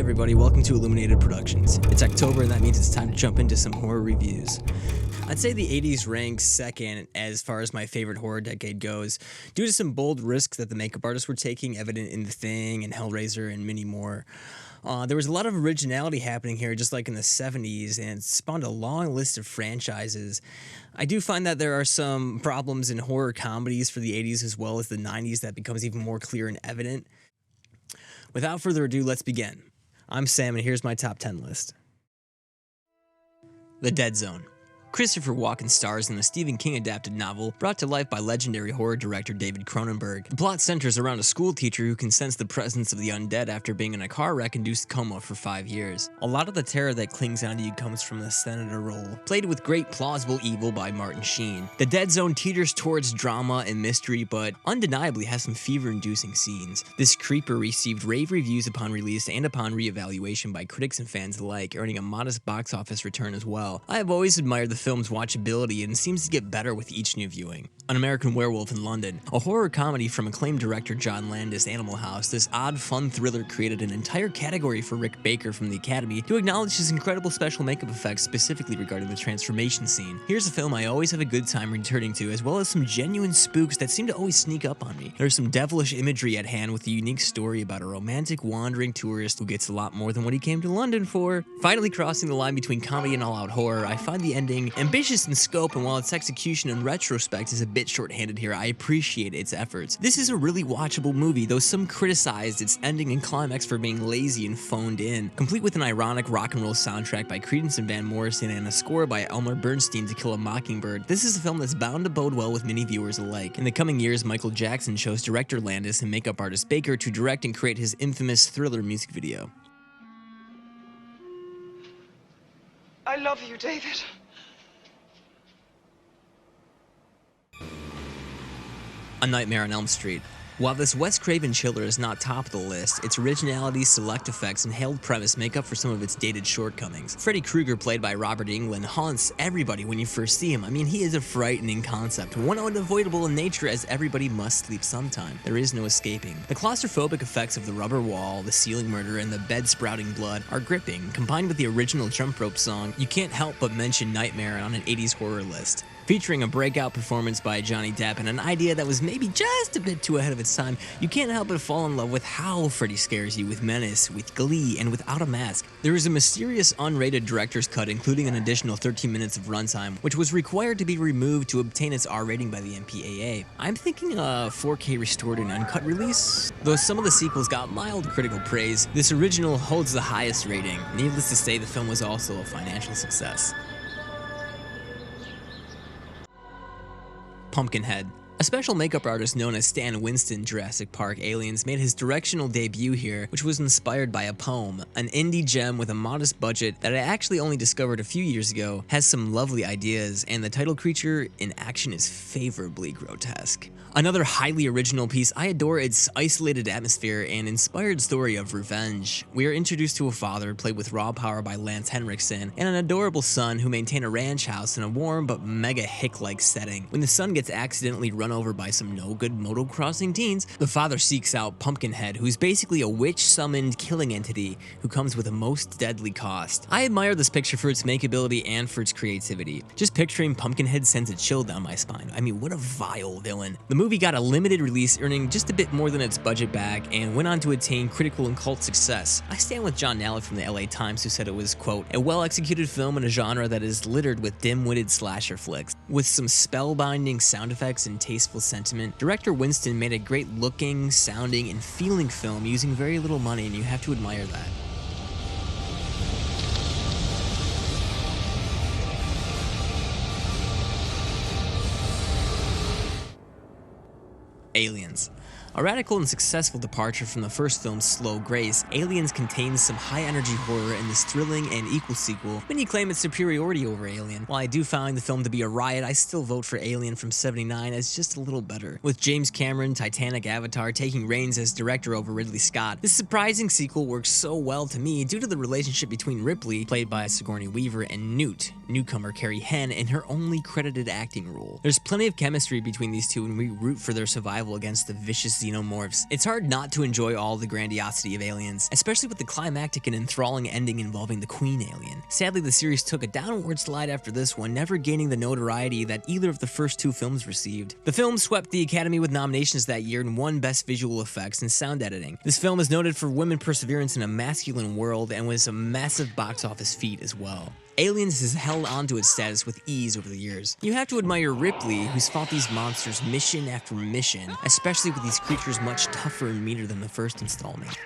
everybody, welcome to Illuminated Productions. It's October and that means it's time to jump into some horror reviews. I'd say the 80s ranks second as far as my favorite horror decade goes, due to some bold risks that the makeup artists were taking, evident in The Thing and Hellraiser and many more. There was a lot of originality happening here, just like in the 70s, and it spawned a long list of franchises. I do find that there are some problems in horror comedies for the 80s as well as the 90s that becomes even more clear and evident. Without further ado, let's begin. I'm Sam, and here's my top 10 list. The Dead Zone. Christopher Walken stars in the Stephen King adapted novel brought to life by legendary horror director David Cronenberg. The plot centers around a school teacher who can sense the presence of the undead after being in a car wreck-induced coma for 5 years. A lot of the terror that clings onto you comes from the senator role, played with great plausible evil by Martin Sheen. The Dead Zone teeters towards drama and mystery, but undeniably has some fever-inducing scenes. This creeper received rave reviews upon release and upon re-evaluation by critics and fans alike, earning a modest box office return as well. I have always admired the film's watchability and seems to get better with each new viewing. An American Werewolf in London, a horror comedy from acclaimed director John Landis' Animal House, this odd, fun thriller created an entire category for Rick Baker from the Academy to acknowledge his incredible special makeup effects specifically regarding the transformation scene. Here's a film I always have a good time returning to, as well as some genuine spooks that seem to always sneak up on me. There's some devilish imagery at hand with a unique story about a romantic wandering tourist who gets a lot more than what he came to London for. Finally crossing the line between comedy and all-out horror, I find the ending ambitious in scope, and while its execution in retrospect is a bit short-handed here, I appreciate its efforts. This is a really watchable movie, though some criticized its ending and climax for being lazy and phoned in. Complete with an ironic rock and roll soundtrack by Creedence and Van Morrison and a score by Elmer Bernstein to Kill a Mockingbird, this is a film that's bound to bode well with many viewers alike. In the coming years, Michael Jackson chose director Landis and makeup artist Baker to direct and create his infamous Thriller music video. I love you, David. A Nightmare on Elm Street. While this Wes Craven chiller is not top of the list, its originality, select effects, and hailed premise make up for some of its dated shortcomings. Freddy Krueger, played by Robert Englund, haunts everybody when you first see him. I mean, he is a frightening concept, one unavoidable in nature as everybody must sleep sometime. There is no escaping. The claustrophobic effects of the rubber wall, the ceiling murder, and the bed sprouting blood are gripping. Combined with the original jump rope song, you can't help but mention Nightmare on an 80s horror list. Featuring a breakout performance by Johnny Depp and an idea that was maybe just a bit too ahead of its time, you can't help but fall in love with how Freddy scares you with menace, with glee, and without a mask. There is a mysterious unrated director's cut including an additional 13 minutes of runtime, which was required to be removed to obtain its R rating by the MPAA. I'm thinking a 4K restored and uncut release? Though some of the sequels got mild critical praise, this original holds the highest rating. Needless to say, the film was also a financial success. Pumpkinhead. A special makeup artist known as Stan Winston Jurassic Park Aliens made his directional debut here, which was inspired by a poem. An indie gem with a modest budget that I actually only discovered a few years ago, has some lovely ideas, and the title creature in action is favorably grotesque. Another highly original piece, I adore its isolated atmosphere and inspired story of revenge. We are introduced to a father, played with raw power by Lance Henriksen, and an adorable son who maintain a ranch house in a warm but mega hick-like setting. When the son gets accidentally run over by some no-good motocrossing teens, the father seeks out Pumpkinhead, who's basically a witch-summoned killing entity who comes with a most deadly cost. I admire this picture for its makeability and for its creativity. Just picturing Pumpkinhead sends a chill down my spine. I mean, what a vile villain. The movie got a limited release, earning just a bit more than its budget back, and went on to attain critical and cult success. I stand with John Nallett from the LA Times, who said it was, quote, a well-executed film in a genre that is littered with dim-witted slasher flicks. With some spellbinding sound effects and tasteful sentiment, director Winston made a great looking, sounding, and feeling film using very little money, and you have to admire that. Aliens. A radical and successful departure from the first film's slow grace, Aliens contains some high-energy horror in this thrilling and equal sequel. Many claim its superiority over Alien. While I do find the film to be a riot, I still vote for Alien from '79 as just a little better. With James Cameron, Titanic, Avatar taking reins as director over Ridley Scott, this surprising sequel works so well to me due to the relationship between Ripley, played by Sigourney Weaver, and Newt, newcomer Carrie Henn, in her only credited acting role. There's plenty of chemistry between these two, and we root for their survival against the vicious xenomorphs. It's hard not to enjoy all the grandiosity of Aliens, especially with the climactic and enthralling ending involving the Queen alien. Sadly, the series took a downward slide after this one, never gaining the notoriety that either of the first two films received. The film swept the Academy with nominations that year and won Best Visual Effects and Sound Editing. This film is noted for women perseverance in a masculine world and was a massive box office feat as well. Aliens has held onto its status with ease over the years. You have to admire Ripley, who's fought these monsters mission after mission, especially with these creatures much tougher and meaner than the first installment.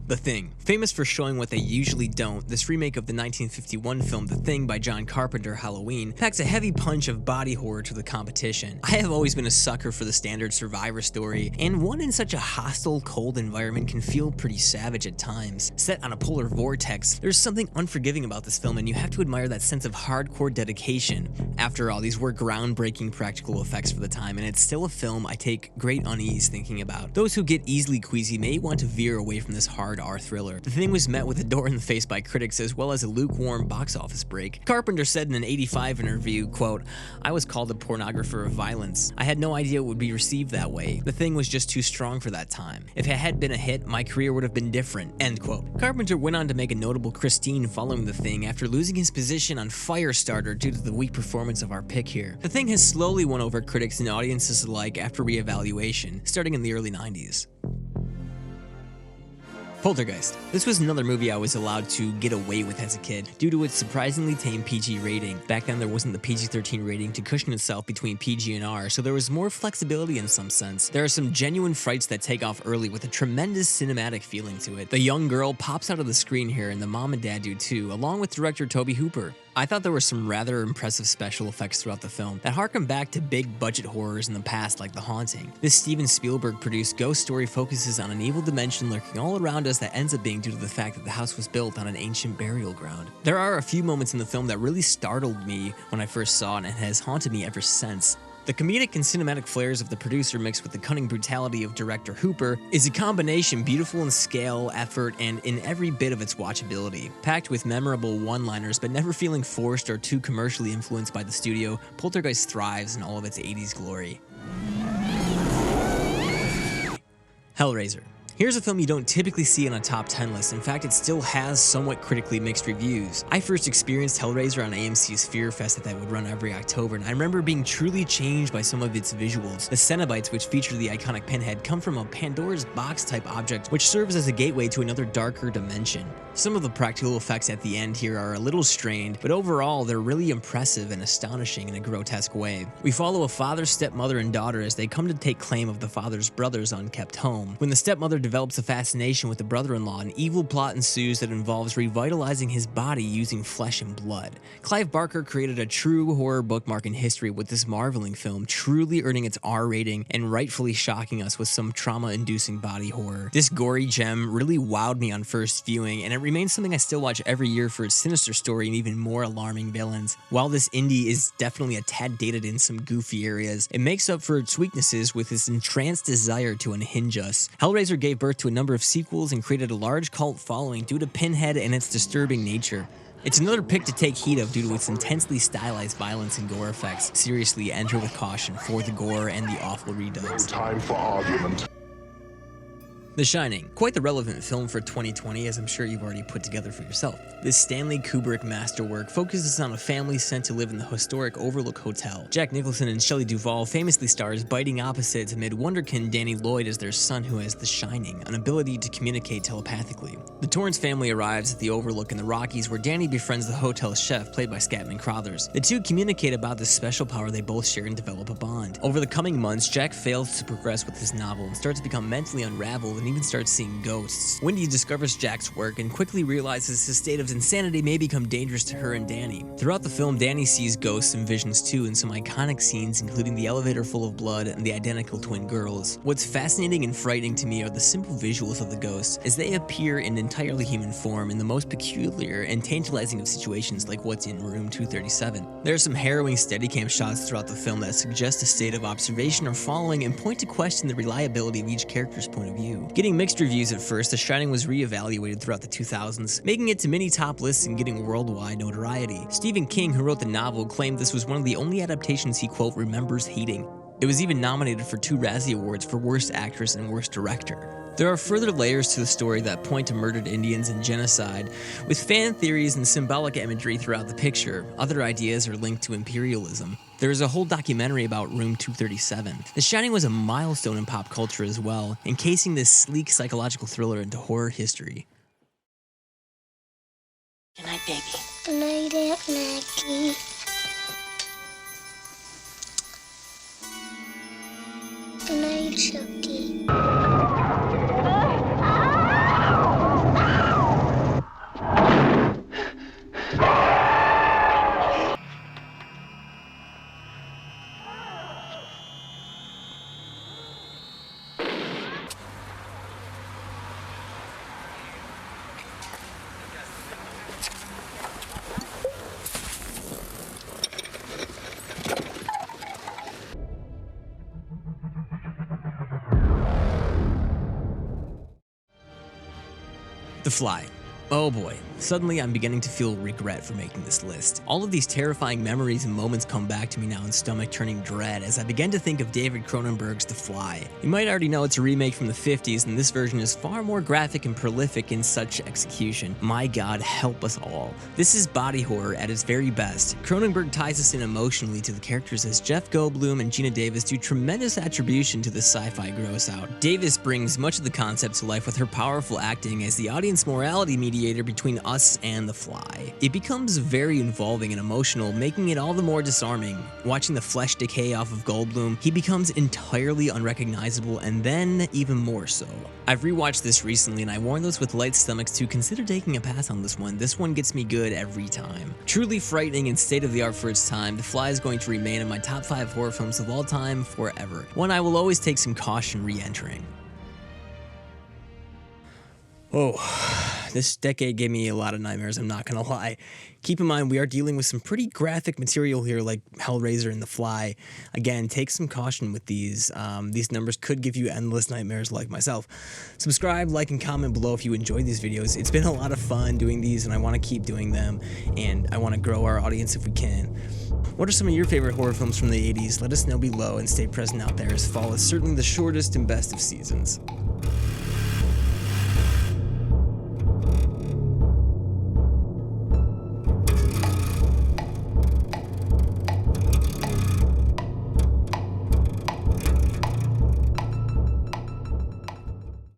The Thing. Famous for showing what they usually don't, this remake of the 1951 film The Thing by John Carpenter, Halloween, packs a heavy punch of body horror to the competition. I have always been a sucker for the standard survivor story, and one in such a hostile, cold environment can feel pretty savage at times. Set on a polar vortex, there's something unforgiving about this film, and you have to admire that sense of hardcore dedication. After all, these were groundbreaking practical effects for the time, and it's still a film I take great unease thinking about. Those who get easily queasy may want to veer away from this hard R thriller. The Thing was met with a door in the face by critics as well as a lukewarm box office break. Carpenter said in an '85 interview, quote, "I was called a pornographer of violence. I had no idea it would be received that way. The Thing was just too strong for that time. If it had been a hit, my career would have been different," end quote. Carpenter went on to make a notable Christine following The Thing after losing his position on Firestarter due to the weak performance of our pick here. The Thing has slowly won over critics and audiences alike after reevaluation, starting in the early 90s. Poltergeist. This was another movie I was allowed to get away with as a kid due to its surprisingly tame PG rating. Back then there wasn't the PG-13 rating to cushion itself between PG and R, so there was more flexibility in some sense. There are some genuine frights that take off early with a tremendous cinematic feeling to it. The young girl pops out of the screen here and the mom and dad do too, along with director Tobe Hooper. I thought there were some rather impressive special effects throughout the film that harken back to big budget horrors in the past like The Haunting. This Steven Spielberg produced ghost story focuses on an evil dimension lurking all around us that ends up being due to the fact that the house was built on an ancient burial ground. There are a few moments in the film that really startled me when I first saw it and has haunted me ever since. The comedic and cinematic flares of the producer mixed with the cunning brutality of director Hooper is a combination beautiful in scale, effort, and in every bit of its watchability. Packed with memorable one-liners but never feeling forced or too commercially influenced by the studio, Poltergeist thrives in all of its 80s glory. Hellraiser. Here's a film you don't typically see on a top 10 list. In fact, it still has somewhat critically mixed reviews. I first experienced Hellraiser on AMC's Fear Fest that would run every October, and I remember being truly changed by some of its visuals. The Cenobites, which feature the iconic Pinhead, come from a Pandora's box type object, which serves as a gateway to another darker dimension. Some of the practical effects at the end here are a little strained, but overall they're really impressive and astonishing in a grotesque way. We follow a father, stepmother, and daughter as they come to take claim of the father's brother's unkept home. When the stepmother develops a fascination with the brother-in-law, an evil plot ensues that involves revitalizing his body using flesh and blood. Clive Barker created a true horror bookmark in history with this marveling film, truly earning its R rating and rightfully shocking us with some trauma-inducing body horror. This gory gem really wowed me on first viewing, and it remains something I still watch every year for its sinister story and even more alarming villains. While this indie is definitely a tad dated in some goofy areas, it makes up for its weaknesses with its entranced desire to unhinge us. Hellraiser gave birth to a number of sequels and created a large cult following due to Pinhead and its disturbing nature. It's another pick to take heed of due to its intensely stylized violence and gore effects. Seriously, enter with caution for the gore and the awful redubs. No time for argument. The Shining, quite the relevant film for 2020, as I'm sure you've already put together for yourself. This Stanley Kubrick masterwork focuses on a family sent to live in the historic Overlook Hotel. Jack Nicholson and Shelley Duvall famously stars biting opposites amid wonderkin Danny Lloyd as their son who has the Shining, an ability to communicate telepathically. The Torrance family arrives at the Overlook in the Rockies where Danny befriends the hotel chef played by Scatman Crothers. The two communicate about this special power they both share and develop a bond. Over the coming months, Jack fails to progress with his novel and starts to become mentally unraveled and even starts seeing ghosts. Wendy discovers Jack's work and quickly realizes his state of insanity may become dangerous to her and Danny. Throughout the film, Danny sees ghosts and visions too in some iconic scenes, including the elevator full of blood and the identical twin girls. What's fascinating and frightening to me are the simple visuals of the ghosts, as they appear in entirely human form in the most peculiar and tantalizing of situations like what's in room 237. There are some harrowing Steadicam shots throughout the film that suggest a state of observation or following and point to question the reliability of each character's point of view. Getting mixed reviews at first, The Shining was re-evaluated throughout the 2000s, making it to many top lists and getting worldwide notoriety. Stephen King, who wrote the novel, claimed this was one of the only adaptations he, quote, remembers hating. It was even nominated for 2 Razzie Awards for Worst Actress and Worst Director. There are further layers to the story that point to murdered Indians and genocide, with fan theories and symbolic imagery throughout the picture. Other ideas are linked to imperialism. There is a whole documentary about Room 237. The Shining was a milestone in pop culture as well, encasing this sleek psychological thriller into horror history. Good night, baby. Good night, Aunt Maggie. Good night, Chucky. The Fly. Oh boy, suddenly I'm beginning to feel regret for making this list. All of these terrifying memories and moments come back to me now in stomach-turning dread as I begin to think of David Cronenberg's The Fly. You might already know it's a remake from the 50s, and this version is far more graphic and prolific in such execution. My God, help us all. This is body horror at its very best. Cronenberg ties us in emotionally to the characters as Jeff Goldblum and Gina Davis do tremendous attribution to the sci-fi gross-out. Davis brings much of the concept to life with her powerful acting as the audience morality mediator between us and the Fly. It becomes very involving and emotional, making it all the more disarming. Watching the flesh decay off of Goldblum, he becomes entirely unrecognizable, and then even more so. I've rewatched this recently, and I warn those with light stomachs to consider taking a pass on this one. This one gets me good every time. Truly frightening and state-of-the-art for its time, The Fly is going to remain in my top 5 horror films of all time forever. One I will always take some caution re-entering. Oh, this decade gave me a lot of nightmares, I'm not gonna lie. Keep in mind, we are dealing with some pretty graphic material here like Hellraiser and The Fly. Again, take some caution with these. These numbers could give you endless nightmares like myself. Subscribe, like, and comment below if you enjoyed these videos. It's been a lot of fun doing these, and I want to keep doing them, and I want to grow our audience if we can. What are some of your favorite horror films from the 80s? Let us know below, and stay present out there as fall is certainly the shortest and best of seasons.